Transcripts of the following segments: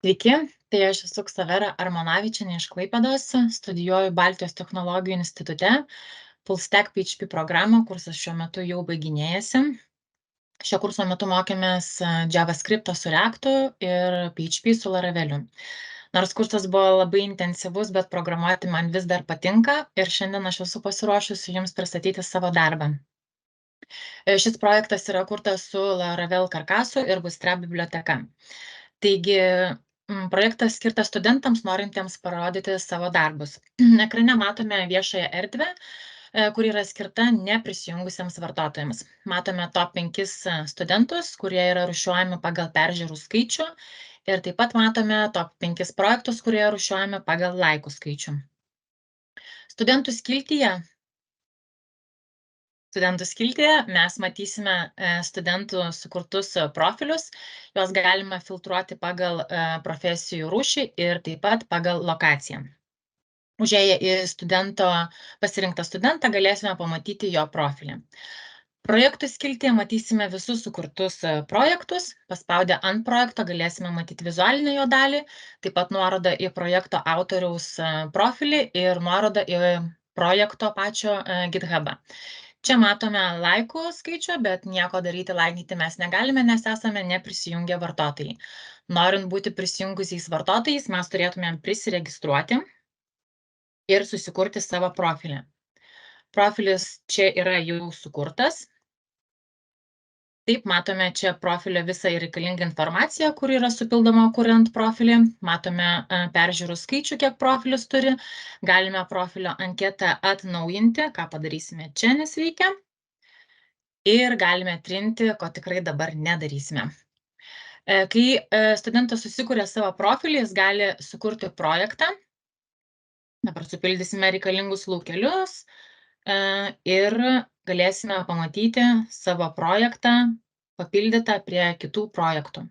Sveiki, tai aš esu Ksavera Armonavičienė iš Klaipėdos, studijuoju Baltijos technologijų institute, Full Stack PHP programą, kursas šiuo metu jau baiginėjasi. Šio kurso metu mokėmės JavaScript su Reactu ir PHP su Laraveliu. Nors kursas buvo labai intensyvus, bet programuoti man vis dar patinka ir šiandien aš esu pasiruošusi Jums pristatyti savo darbą. Šis projektas yra kurtas su Laravel karkasu ir Bootstrap biblioteka. Taigi, projektas skirtas studentams, norintiems parodyti savo darbus. Ekrane matome viešąją erdvę, kuri yra skirta neprisijungusiems vartotojams. Matome top 5 studentus, kurie yra rūšiuojami pagal peržiūrų skaičių. Ir taip pat matome top 5 projektus, kurie rūšiuojami pagal laikų skaičių. Studentų skiltyje mes matysime studentų sukurtus profilius. Juos galima filtruoti pagal profesijų rūšį ir taip pat pagal lokaciją. Užėję į pasirinktą studentą galėsime pamatyti jo profilį. Projektų skiltyje matysime visus sukurtus projektus. Paspaudę ant projekto galėsime matyti vizualinę jo dalį, taip pat nuorodą į projekto autoriaus profilį ir nuorodą į projekto pačio GitHubą. Čia matome laikų skaičių, bet nieko daryti, laikyti mes negalime, nes esame neprisijungę vartotojai. Norint būti prisijungusiais vartotojais, mes turėtumėm prisiregistruoti ir susikurti savo profilį. Profilis čia yra jau sukurtas. Taip, matome čia profilio visą reikalingą informaciją, kuri yra supildoma kuriant profilį. Matome peržiūrų skaičių, kiek profilis turi. Galime profilio anketą atnaujinti, ką padarysime čia, nes veikia. Ir galime trinti, ko tikrai dabar nedarysime. Kai studentas susikuria savo profilį, jis gali sukurti projektą. Dabar supildysime reikalingus laukelius ir galėsime pamatyti savo projektą papildytą prie kitų projektų.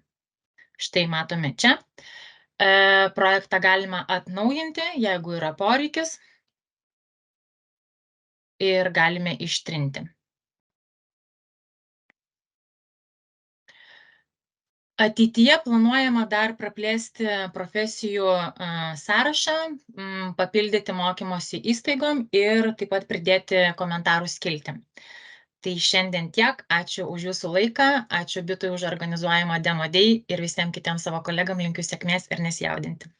Štai matome čia. Projektą galima atnaujinti, jeigu yra poreikis, ir galime ištrinti. Ateityje planuojama dar praplėsti profesijų sąrašą, papildyti mokymosi įstaigom ir taip pat pridėti komentarų skiltį. Tai šiandien tiek. Ačiū už Jūsų laiką, ačiū Bitui už organizuojamą Demo Day ir visiems kitiems savo kolegam linkiu sėkmės ir nesijaudinti.